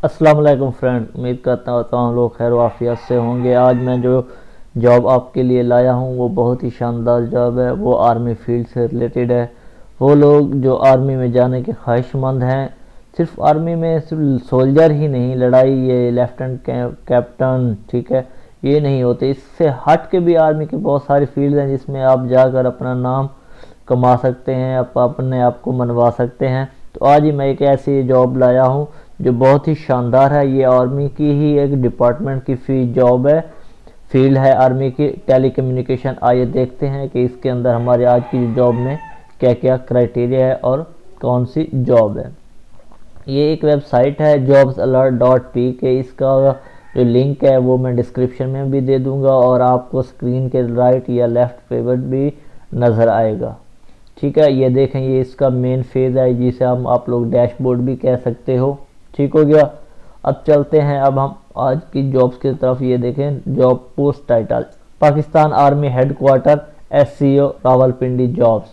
अस्सलाम वालेकुम फ्रेंड, उम्मीद करता हूँ तमाम लोग खैर वाफियत से होंगे। आज मैं जो जॉब आपके लिए लाया हूँ वो बहुत ही शानदार जॉब है। वो आर्मी फील्ड से रिलेटेड है। वो लोग जो आर्मी में जाने के ख्वाहिशमंद हैं, सिर्फ आर्मी में सिर्फ सोल्जर ही नहीं, लड़ाई ये लेफ्टिनेंट कैप्टन, ठीक है, ये नहीं होते। इससे हट के भी आर्मी की बहुत सारी फील्ड हैं जिसमें आप जाकर अपना नाम कमा सकते हैं, आप अपने आप को मनवा सकते हैं। तो आज ही मैं एक ऐसी जॉब लाया हूँ जो बहुत ही शानदार है। ये आर्मी की ही एक डिपार्टमेंट की जॉब है, फील्ड है आर्मी की, टेलीकम्युनिकेशन। आइए देखते हैं कि इसके अंदर हमारे आज की जॉब में क्या क्या क्राइटेरिया है और कौन सी जॉब है। ये एक वेबसाइट है jobsalert.pk। इसका जो लिंक है वो मैं डिस्क्रिप्शन में भी दे दूंगा और आपको स्क्रीन के राइट या लेफ्ट पे भी नज़र आएगा, ठीक है। ये देखें, ये इसका मेन फेज है जिसे हम आप लोग डैशबोर्ड भी कह सकते हो, ठीक हो गया। अब चलते हैं अब हम आज की जॉब्स की तरफ। ये देखें, job post title Pakistan army headquarter SCO Rawalpindi jobs.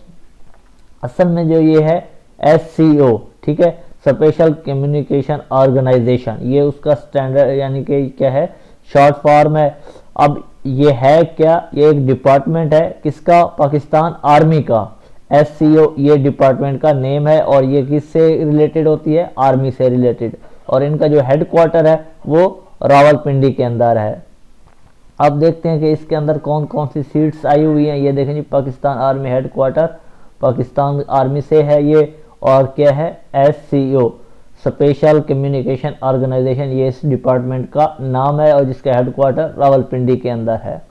असल में जो ये है SCO, ठीक है, स्पेशल कम्युनिकेशन ऑर्गेनाइजेशन, ये उसका स्टैंडर्ड यानी कि क्या है, शॉर्ट फॉर्म है। अब ये है क्या, ये एक डिपार्टमेंट है किसका, पाकिस्तान आर्मी का। SCO ये डिपार्टमेंट का नेम है और ये किससे रिलेटेड होती है, आर्मी से रिलेटेड। और इनका जो हेडक्वार्टर है वो रावलपिंडी के अंदर है। अब देखते हैं कि इसके अंदर कौन कौन सी सीट्स आई हुई हैं। ये देखें जी, Pakistan army headquarters Pakistan army से है ये, और क्या है, SCO स्पेशल कम्युनिकेशन ऑर्गेनाइजेशन, ये इस डिपार्टमेंट का नाम है और जिसका हेडक्वार्टर रावलपिंडी के अंदर है।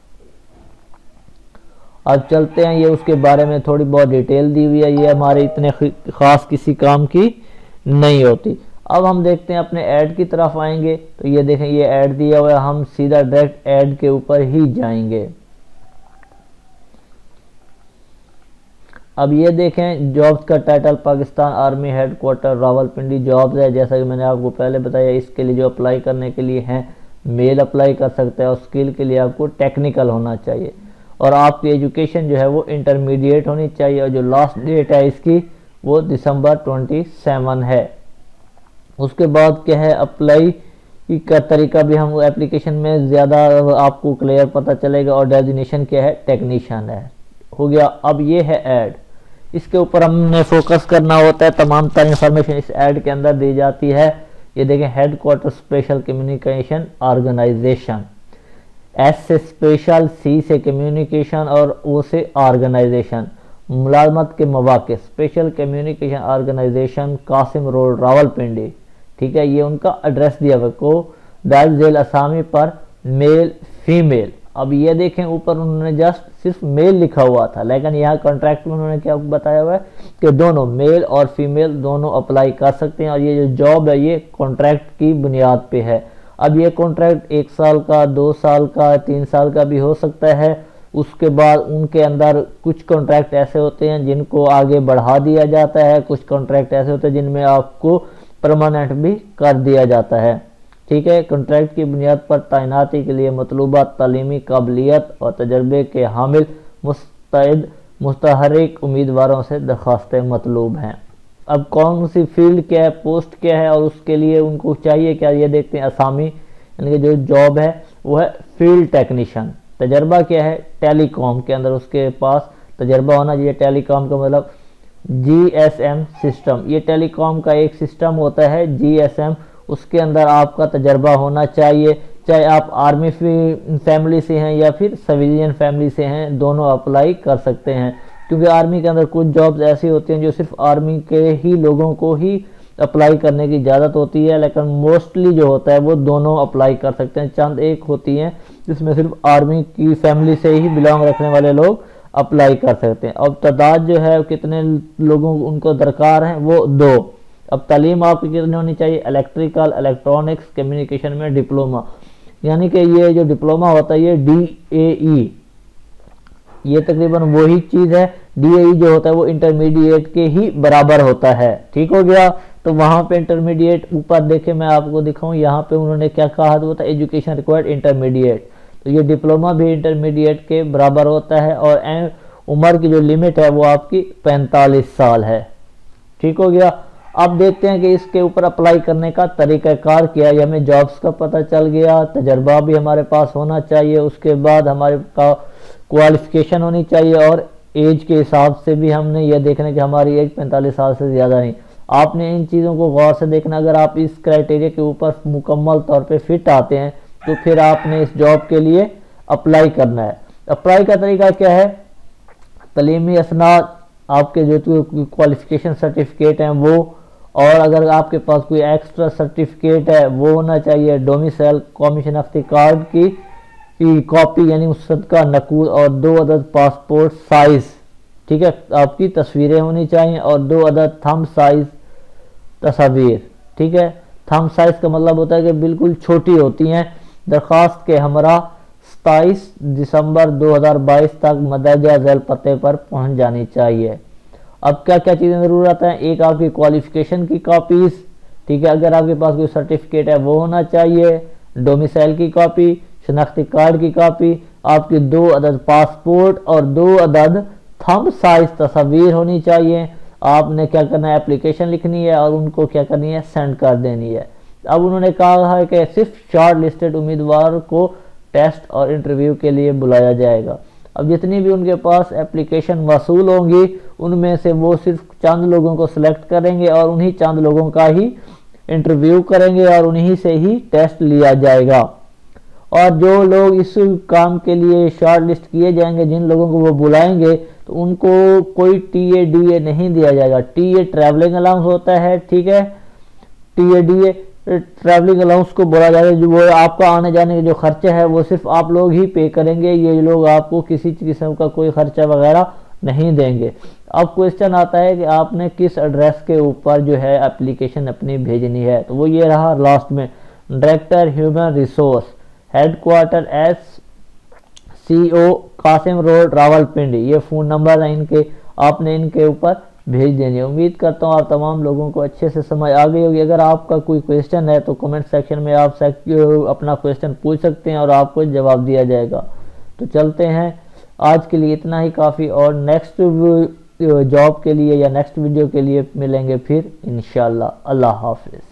अब चलते हैं, ये उसके बारे में थोड़ी बहुत डिटेल दी हुई है, ये हमारे इतने खास किसी काम की नहीं होती। अब हम देखते हैं अपने ऐड की तरफ आएंगे तो ये देखें, ये ऐड दिया हुआ है, हम सीधा डायरेक्ट ऐड के ऊपर ही जाएंगे। अब ये देखें, जॉब्स का title Pakistan army headquarter Rawalpindi jobs है। जैसा कि मैंने आपको पहले बताया, इसके लिए जो अप्लाई करने के लिए हैं, मेल अप्लाई कर सकते हैं और स्किल के लिए आपको टेक्निकल होना चाहिए और आपकी एजुकेशन जो है वो इंटरमीडिएट होनी चाहिए। और जो लास्ट डेट है इसकी वो दिसंबर 27 है। उसके बाद क्या है, अप्लाई का तरीका भी हम एप्लीकेशन में ज़्यादा आपको क्लियर पता चलेगा और डेजिग्नेशन क्या है, टेक्नीशियन है, हो गया। अब ये है ऐड, इसके ऊपर हमने फोकस करना होता है। तमाम तरह इंफॉर्मेशन इस ऐड के अंदर दी जाती है। ये देखें, headquarter special communication organisation, S से स्पेशल, C से कम्युनिकेशन और O से ऑर्गेनाइजेशन। मुलाजमत के मौके, special communication organisation, Qasim road Rawalpindi, ठीक है। ये उनका एड्रेस दिया हुआ को दाल जेल असामी पर मेल फीमेल। अब ये देखें, ऊपर उन्होंने जस्ट सिर्फ मेल लिखा हुआ था, लेकिन यहाँ कॉन्ट्रैक्ट में उन्होंने क्या बताया हुआ है कि दोनों मेल और फीमेल दोनों अप्लाई कर सकते हैं। और ये जो जॉब है ये कॉन्ट्रैक्ट की बुनियाद पे है। अब ये कॉन्ट्रैक्ट 1 साल का, 2 साल का, 3 साल का भी हो सकता है। उसके बाद उनके अंदर कुछ कॉन्ट्रैक्ट ऐसे होते हैं जिनको आगे बढ़ा दिया जाता है, कुछ कॉन्ट्रैक्ट ऐसे होते हैं जिनमें आपको परमानेंट भी कर दिया जाता है, ठीक है। कॉन्ट्रैक्ट की बुनियाद पर तैनाती के लिए मतलूबा तालीमी काबिलियत और तजर्बे के हामिल मुस्तैद मुस्तहरिक उम्मीदवारों से दरख्वास्तें मतलूब हैं। अब कौन सी फील्ड क्या है, पोस्ट क्या है और उसके लिए उनको चाहिए क्या, ये देखते हैं। असामी यानी कि जो जॉब है वो है फील्ड टेक्नीशियन। तजर्बा क्या है, टेलीकॉम के अंदर उसके पास तजर्बा होना चाहिए। टेलीकॉम का मतलब GSM सिस्टम, ये टेलीकॉम का एक सिस्टम होता है GSM, उसके अंदर आपका तजर्बा होना चाहिए। चाहे आप आर्मी फैमिली से हैं या फिर सिविलियन फैमिली से हैं, दोनों अप्लाई कर सकते हैं। क्योंकि आर्मी के अंदर कुछ जॉब्स ऐसी होती हैं जो सिर्फ आर्मी के ही लोगों को ही अप्लाई करने की इजाज़त होती है, लेकिन मोस्टली जो होता है वो दोनों अप्लाई कर सकते हैं। चंद एक होती हैं जिसमें सिर्फ आर्मी की फैमिली से ही बिलोंग रखने वाले लोग अप्लाई कर सकते हैं। अब तादाद जो है कितने लोगों उनको दरकार हैं, वो 2। अब तालीम आपकी कितनी होनी चाहिए, इलेक्ट्रिकल इलेक्ट्रॉनिक्स कम्युनिकेशन में डिप्लोमा, यानी कि ये जो डिप्लोमा होता है ये DAE, ये तकरीबन वही चीज़ है। DAE जो होता है वो इंटरमीडिएट के ही बराबर होता है, ठीक हो गया। तो वहाँ पे इंटरमीडिएट ऊपर देखे, मैं आपको दिखाऊं, यहाँ पे उन्होंने क्या कहा था, एजुकेशन रिक्वायर्ड इंटरमीडिएट। तो ये डिप्लोमा भी इंटरमीडिएट के बराबर होता है और उम्र की जो लिमिट है वो आपकी 45 साल है, ठीक हो गया। अब देखते हैं कि इसके ऊपर अप्लाई करने का तरीक़ाकार क्या है। हमें जॉब्स का पता चल गया, तजर्बा भी हमारे पास होना चाहिए, उसके बाद हमारे का क्वालिफ़िकेशन होनी चाहिए और एज के हिसाब से भी हमने यह देखना कि हमारी एज 45 साल से ज़्यादा नहीं। आपने इन चीज़ों को गौर से देखना। अगर आप इस क्राइटेरिया के ऊपर मुकम्मल तौर पे फिट आते हैं तो फिर आपने इस जॉब के लिए अप्लाई करना है। अप्लाई का तरीका क्या है, तलीमी असनाद, आपके जो क्वालिफ़िकेशन सर्टिफिकेट हैं वो, और अगर आपके पास कोई एक्स्ट्रा सर्टिफिकेट है वो होना चाहिए। डोमिसाइल कौमी शनाख्ती कार्ड की कॉपी यानी मुस्तद का नकूल और 2 अदद पासपोर्ट साइज़, ठीक है, आपकी तस्वीरें होनी चाहिए और 2 अदद थंब साइज़ तस्वीर, ठीक है। थंब साइज़ का मतलब होता है कि बिल्कुल छोटी होती हैं। दरख्वास्त के हमरा 27 दिसंबर 2022 तक मदरजा झैल पते पर पहुंच जानी चाहिए। अब क्या क्या चीज़ें ज़रूरत हैं, एक आपकी क्वालिफ़िकेशन की कॉपीज़, ठीक है, अगर आपके पास कोई सर्टिफिकेट है वो होना चाहिए, डोमिसाइल की कॉपी, शनाख्ती कार्ड की कॉपी, आपकी 2 अदद पासपोर्ट और 2 अदद थंब साइज़ तस्वीर होनी चाहिए। आपने क्या करना है, एप्लीकेशन लिखनी है और उनको क्या करनी है, सेंड कर देनी है। अब उन्होंने कहा है कि सिर्फ शॉर्ट लिस्टेड उम्मीदवार को टेस्ट और इंटरव्यू के लिए बुलाया जाएगा। अब जितनी भी उनके पास एप्लीकेशन वसूल होंगी उनमें से वो सिर्फ चंद लोगों को सिलेक्ट करेंगे और उन्हीं चंद लोगों का ही इंटरव्यू करेंगे और उन्हीं से ही टेस्ट लिया जाएगा। और जो लोग इस काम के लिए शॉर्ट लिस्ट किए जाएंगे, जिन लोगों को वो बुलाएंगे, तो उनको कोई टीए नहीं दिया जाएगा। टीए ट्रैवलिंग अलाउंस होता है, ठीक है, टीए ट्रैवलिंग अलाउंस को बोला जाता है। जो वो आपका आने जाने के जो खर्चा है वो सिर्फ आप लोग ही पे करेंगे, ये लोग आपको किसी किस्म का कोई खर्चा वगैरह नहीं देंगे। अब क्वेश्चन आता है कि आपने किस एड्रेस के ऊपर जो है एप्लीकेशन अपनी भेजनी है, तो वो ये रहा लास्ट में, director human resource, headquarter SCO Qasim road Rawalpindi, ये फ़ोन नंबर है इनके, आपने इनके ऊपर भेज देनी है। उम्मीद करता हूँ आप तमाम लोगों को अच्छे से समझ आ गई होगी। अगर आपका कोई क्वेश्चन है तो कमेंट सेक्शन में आप अपना क्वेश्चन पूछ सकते हैं और आपको जवाब दिया जाएगा। तो चलते हैं, आज के लिए इतना ही काफ़ी, और नेक्स्ट जॉब के लिए या नेक्स्ट वीडियो के लिए मिलेंगे फिर इंशाल्लाह। अल्लाह हाफिज़।